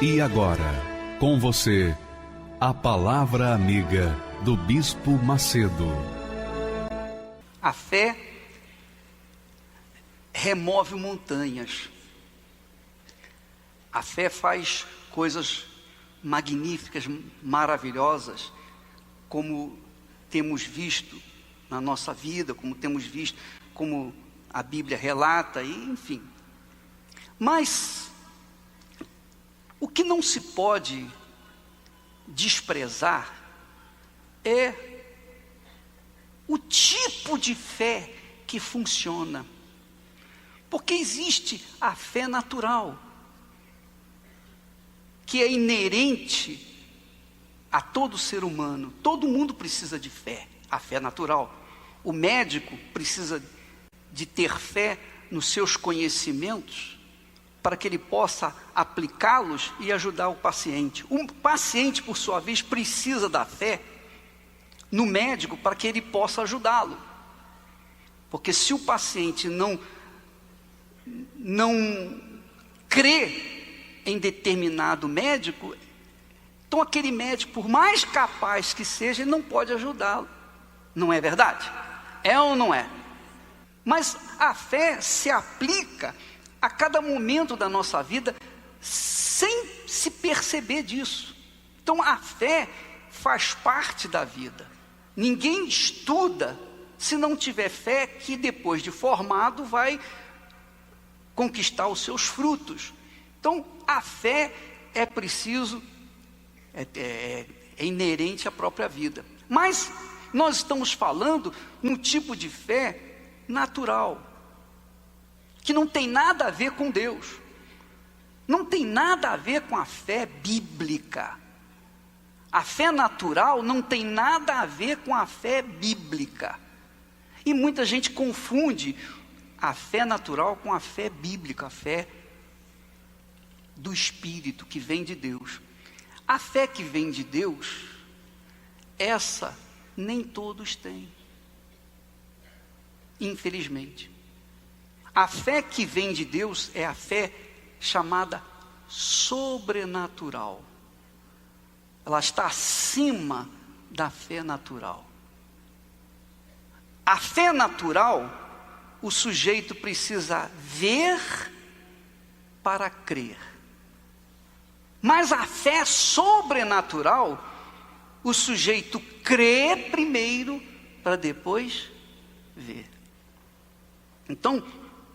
E agora, com você, a Palavra Amiga do Bispo Macedo. A fé remove montanhas. A fé faz coisas magníficas, maravilhosas, como temos visto na nossa vida, como temos visto, como a Bíblia relata, e enfim. Mas o que não se pode desprezar é o tipo de fé que funciona. Porque existe a fé natural, que é inerente a todo ser humano. Todo mundo precisa de fé, a fé natural. O médico precisa de ter fé nos seus conhecimentos, para que ele possa aplicá-los e ajudar o paciente. O paciente, por sua vez, precisa da fé no médico para que ele possa ajudá-lo. Porque se o paciente não crê em determinado médico, então aquele médico, por mais capaz que seja, ele não pode ajudá-lo. Não é verdade? É ou não é? Mas a fé se aplica a cada momento da nossa vida, sem se perceber disso. Então a fé faz parte da vida. Ninguém estuda se não tiver fé, que depois de formado vai conquistar os seus frutos. Então a fé é preciso, é inerente à própria vida. Mas nós estamos falando num tipo de fé natural, que não tem nada a ver com Deus, não tem nada a ver com a fé bíblica. A fé natural não tem nada a ver com a fé bíblica. E muita gente confunde a fé natural com a fé bíblica, a fé do Espírito, que vem de Deus. A fé que vem de Deus, essa nem todos têm, infelizmente. A fé que vem de Deus é a fé chamada sobrenatural. Ela está acima da fé natural. A fé natural, o sujeito precisa ver para crer. Mas a fé sobrenatural, o sujeito crê primeiro para depois ver. Então,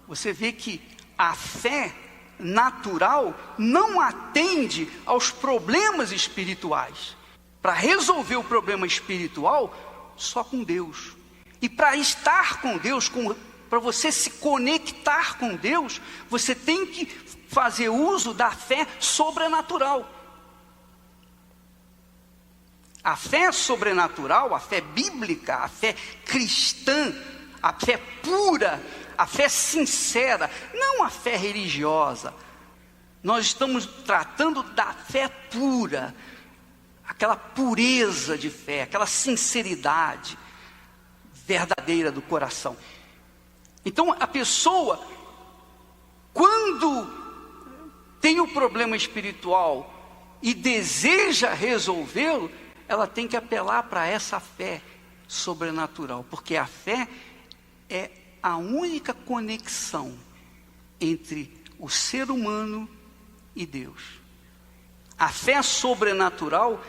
você vê que a fé natural não atende aos problemas espirituais. Para resolver o problema espiritual, só com Deus. E para estar com Deus, para você se conectar com Deus, você tem que fazer uso da fé sobrenatural. A fé sobrenatural, a fé bíblica, a fé cristã, a fé pura, a fé sincera, não a fé religiosa. Nós estamos tratando da fé pura, aquela pureza de fé, aquela sinceridade verdadeira do coração. Então a pessoa, quando tem um problema espiritual e deseja resolvê-lo, ela tem que apelar para essa fé sobrenatural, porque a fé é a única conexão entre o ser humano e Deus. A fé sobrenatural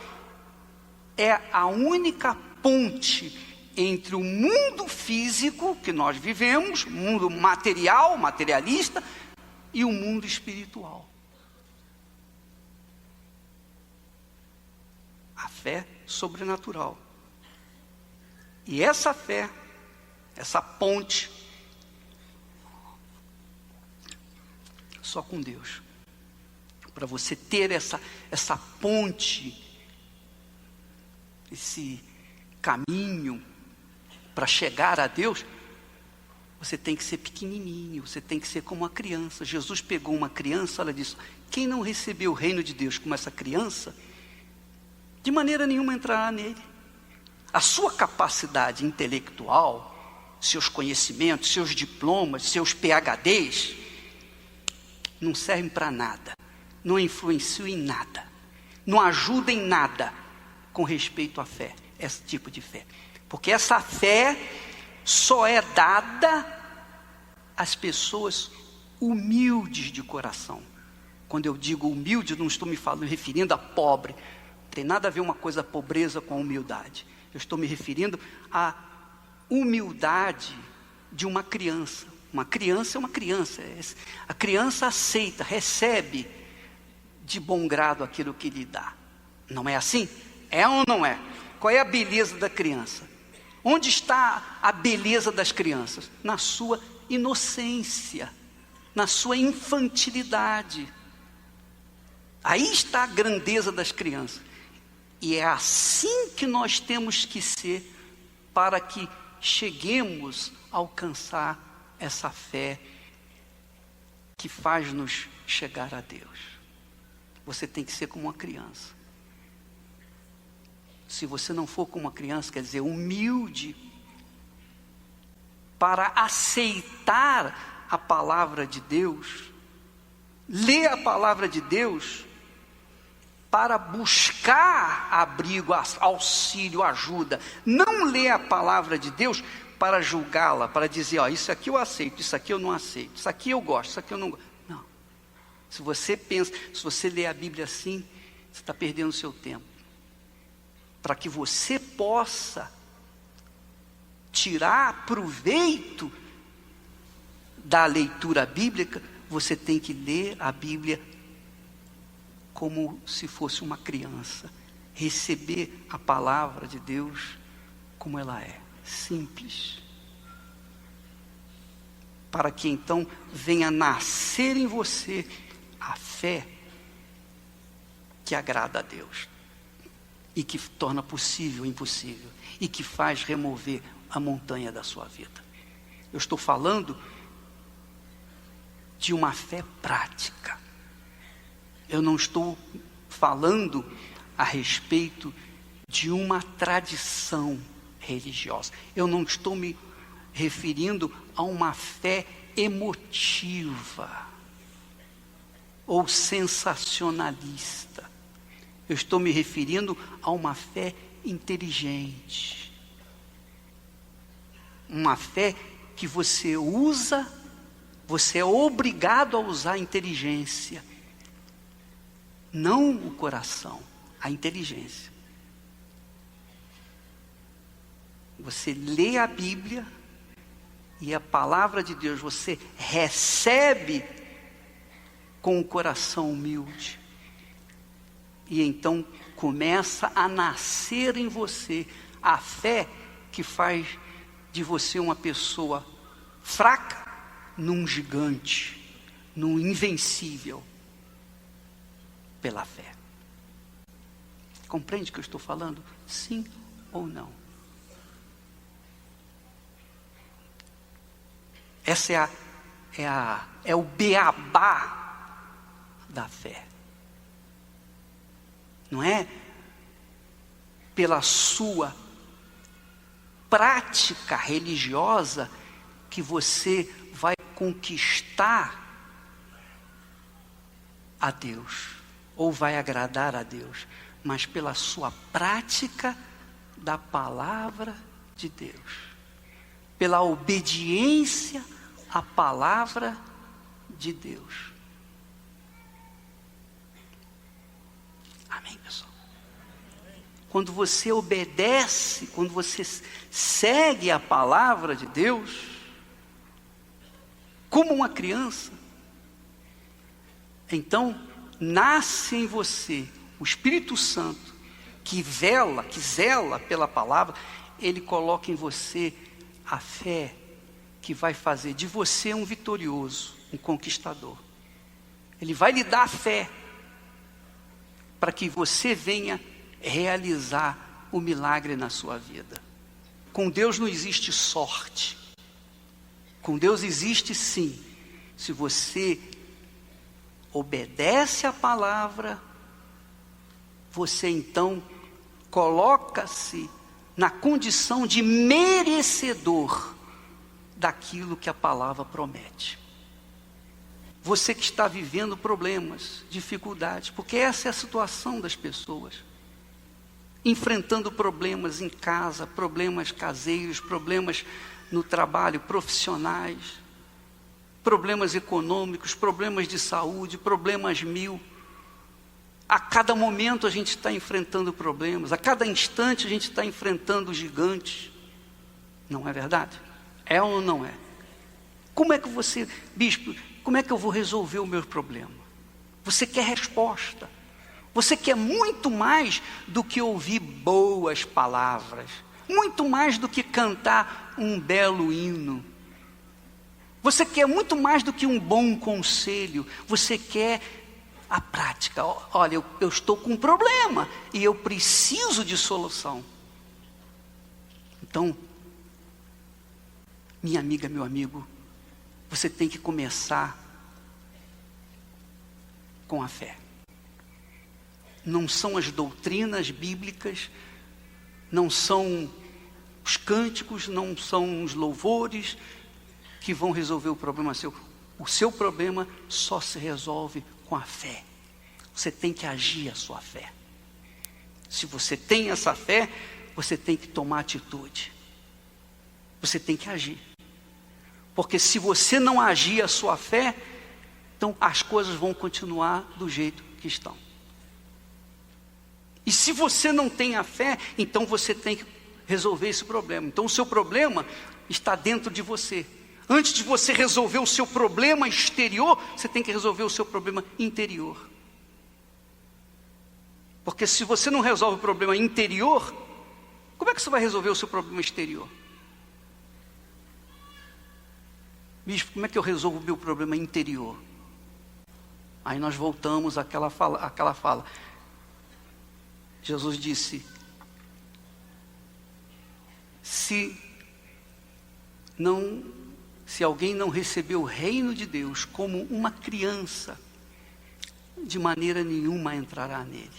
é a única ponte entre o mundo físico que nós vivemos, o mundo material, materialista, e o mundo espiritual. A fé sobrenatural. E essa fé, essa ponte, só com Deus. Para você ter essa ponte, esse caminho para chegar a Deus, você tem que ser pequenininho, você tem que ser como uma criança. Jesus pegou uma criança, ela disse: quem não recebeu o reino de Deus como essa criança, de maneira nenhuma entrará nele. A sua capacidade intelectual, seus conhecimentos, seus diplomas, seus PhDs, não servem para nada não influencia em nada, não ajuda em nada com respeito à fé, esse tipo de fé. Porque essa fé só é dada às pessoas humildes de coração. Quando eu digo humilde, não estou me referindo a pobre. Não tem nada a ver uma coisa pobreza com a humildade. Eu estou me referindo à humildade de uma criança. Uma criança é uma criança. A criança aceita, recebe de bom grado aquilo que lhe dá. Não é assim? É ou não é? Qual é a beleza da criança? Onde está a beleza das crianças? Na sua inocência, na sua infantilidade. Aí está a grandeza das crianças. E é assim que nós temos que ser para que cheguemos a alcançar essa fé que faz-nos chegar a Deus. Você tem que ser como uma criança. Se você não for como uma criança, quer dizer, humilde, para aceitar a palavra de Deus, ler a palavra de Deus, para buscar abrigo, auxílio, ajuda. Não ler a palavra de Deus para julgá-la, para dizer, ó, isso aqui eu aceito, isso aqui eu não aceito, isso aqui eu gosto, isso aqui eu não gosto. Não. Se você pensa, se você lê a Bíblia assim, você está perdendo o seu tempo. Para que você possa tirar proveito da leitura bíblica, você tem que ler a Bíblia como se fosse uma criança, receber a palavra de Deus como ela é, simples, para que então venha nascer em você a fé que agrada a Deus e que torna possível o impossível e que faz remover a montanha da sua vida. Eu estou falando de uma fé prática. Eu não estou falando a respeito de uma tradição religiosa. Eu não estou me referindo a uma fé emotiva ou sensacionalista. Eu estou me referindo a uma fé inteligente. Uma fé que você usa, você é obrigado a usar a inteligência. Não o coração, a inteligência. Você lê a Bíblia e a palavra de Deus você recebe com o coração humilde. E então começa a nascer em você a fé que faz de você uma pessoa fraca num gigante, num invencível. Pela fé. Compreende o que eu estou falando? Sim ou não? Essa é o beabá da fé. Não é pela sua prática religiosa que você vai conquistar a Deus ou vai agradar a Deus, mas pela sua prática da palavra de Deus, pela obediência à palavra de Deus. Amém, pessoal? Quando você obedece, quando você segue a palavra de Deus, como uma criança, então nasce em você o Espírito Santo, que zela pela palavra, ele coloca em você a fé que vai fazer de você um vitorioso, um conquistador. Ele vai lhe dar a fé para que você venha realizar o milagre na sua vida. Com Deus não existe sorte. Com Deus existe sim, se você obedece à palavra, você então coloca-se na condição de merecedor daquilo que a palavra promete. Você que está vivendo problemas, dificuldades, porque essa é a situação das pessoas. Enfrentando problemas em casa, problemas caseiros, problemas no trabalho, profissionais, problemas econômicos, problemas de saúde, problemas mil. A cada momento a gente está enfrentando problemas, a cada instante a gente está enfrentando gigantes. Não é verdade? É ou não é? Como é que você, bispo, como é que eu vou resolver o meu problema? Você quer resposta. Você quer muito mais do que ouvir boas palavras, muito mais do que cantar um belo hino. Você quer muito mais do que um bom conselho. Você quer a prática. Olha, eu estou com um problema e eu preciso de solução. Então, minha amiga, meu amigo, você tem que começar com a fé. Não são as doutrinas bíblicas, não são os cânticos, não são os louvores que vão resolver o problema seu. O seu problema só se resolve com a fé. Você tem que agir a sua fé. Se você tem essa fé, você tem que tomar atitude. Você tem que agir. Porque se você não agir a sua fé, então as coisas vão continuar do jeito que estão. E se você não tem a fé, então você tem que resolver esse problema. Então o seu problema está dentro de você. Antes de você resolver o seu problema exterior, você tem que resolver o seu problema interior. Porque se você não resolve o problema interior, como é que você vai resolver o seu problema exterior? Bispo, como é que eu resolvo o meu problema interior? Aí nós voltamos àquela fala. Jesus disse: se alguém não receber o reino de Deus como uma criança, de maneira nenhuma entrará nele.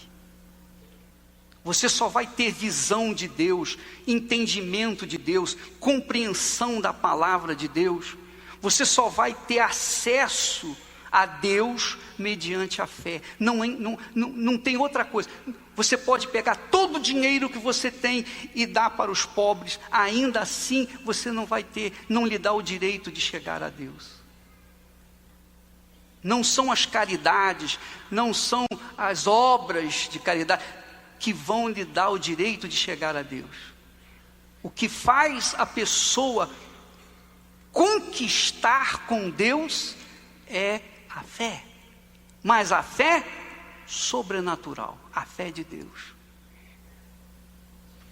Você só vai ter visão de Deus, entendimento de Deus, compreensão da palavra de Deus. Você só vai ter acesso a Deus mediante a fé. Não tem outra coisa. Você pode pegar todo o dinheiro que você tem e dar para os pobres, ainda assim você não lhe dá o direito de chegar a Deus. Não são as caridades, não são as obras de caridade que vão lhe dar o direito de chegar a Deus. O que faz a pessoa conquistar com Deus é a fé, mas a fé sobrenatural, a fé de Deus.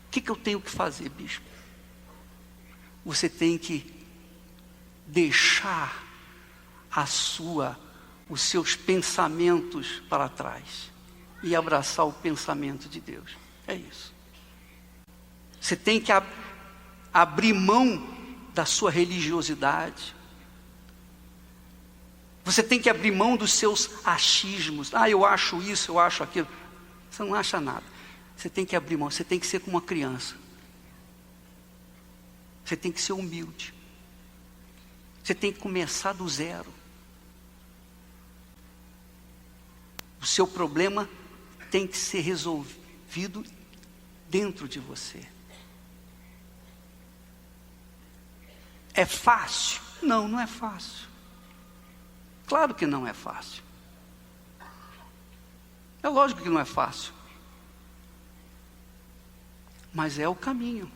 O que eu tenho que fazer, bispo? Você tem que deixar os seus pensamentos para trás e abraçar o pensamento de Deus. É isso. Você tem que abrir mão da sua religiosidade. Você tem que abrir mão dos seus achismos. Eu acho isso, eu acho aquilo. Você não acha nada. Você tem que abrir mão, você tem que ser como uma criança. Você tem que ser humilde. Você tem que começar do zero. O seu problema tem que ser resolvido dentro de você. É fácil? Não, não é fácil. Claro que não é fácil. É lógico que não é fácil. Mas é o caminho.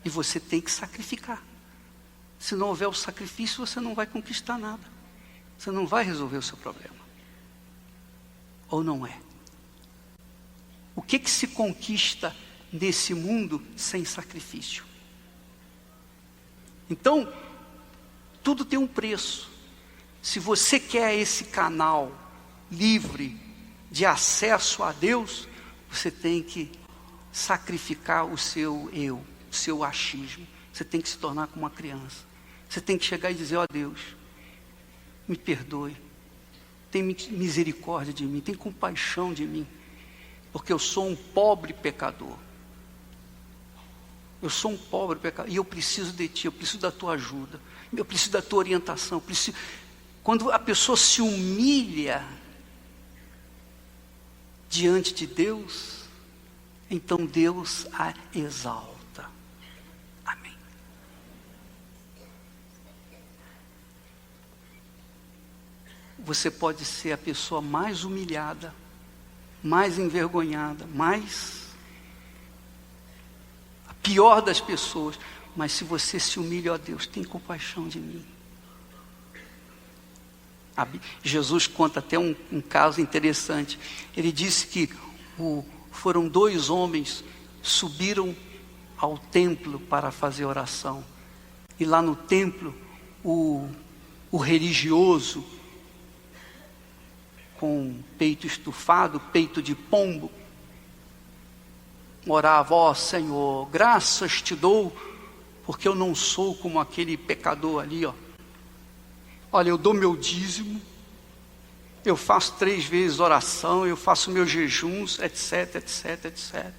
E você tem que sacrificar. Se não houver o sacrifício, você não vai conquistar nada. Você não vai resolver o seu problema. Ou não é? O que se conquista nesse mundo sem sacrifício? Então, tudo tem um preço. Se você quer esse canal livre de acesso a Deus, você tem que sacrificar o seu eu, o seu achismo. Você tem que se tornar como uma criança. Você tem que chegar e dizer: ó Deus, me perdoe, tem misericórdia de mim, tem compaixão de mim, porque eu sou um pobre pecador. Eu sou um pobre pecador e eu preciso de Ti, eu preciso da Tua ajuda, eu preciso da Tua orientação, Quando a pessoa se humilha diante de Deus, então Deus a exalta. Amém. Você pode ser a pessoa mais humilhada, mais envergonhada, a pior das pessoas, mas se você se humilha, ó Deus, tem compaixão de mim. Jesus conta até um caso interessante. Ele disse que foram 2 homens, subiram ao templo para fazer oração. E lá no templo, o religioso, com peito estufado, peito de pombo, orava: ó Senhor, graças te dou, porque eu não sou como aquele pecador ali, ó. Olha, eu dou meu dízimo, eu faço 3 vezes oração, eu faço meus jejuns, etc, etc, etc.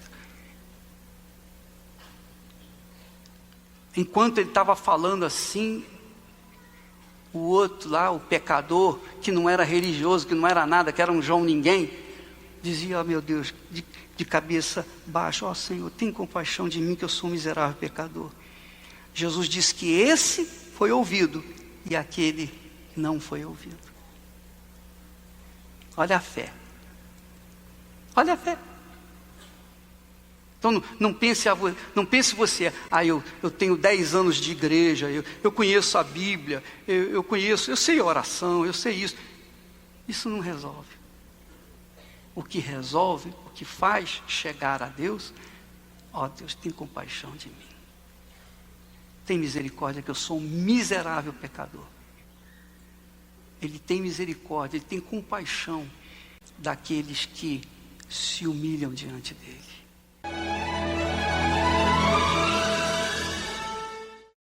Enquanto ele estava falando assim, o outro lá, o pecador, que não era religioso, que não era nada, que era um João ninguém, dizia: ó meu Deus, de cabeça baixa: ó Senhor, tem compaixão de mim, que eu sou um miserável pecador. Jesus disse que esse foi ouvido e aquele não foi ouvido. Olha a fé. Olha a fé. Então não pense você: eu tenho 10 anos de igreja, eu conheço a Bíblia, eu sei oração, eu sei isso. Isso não resolve. O que resolve, o que faz chegar a Deus: ó Deus, tem compaixão de mim. Tem misericórdia, que eu sou um miserável pecador. Ele tem misericórdia, Ele tem compaixão daqueles que se humilham diante dEle.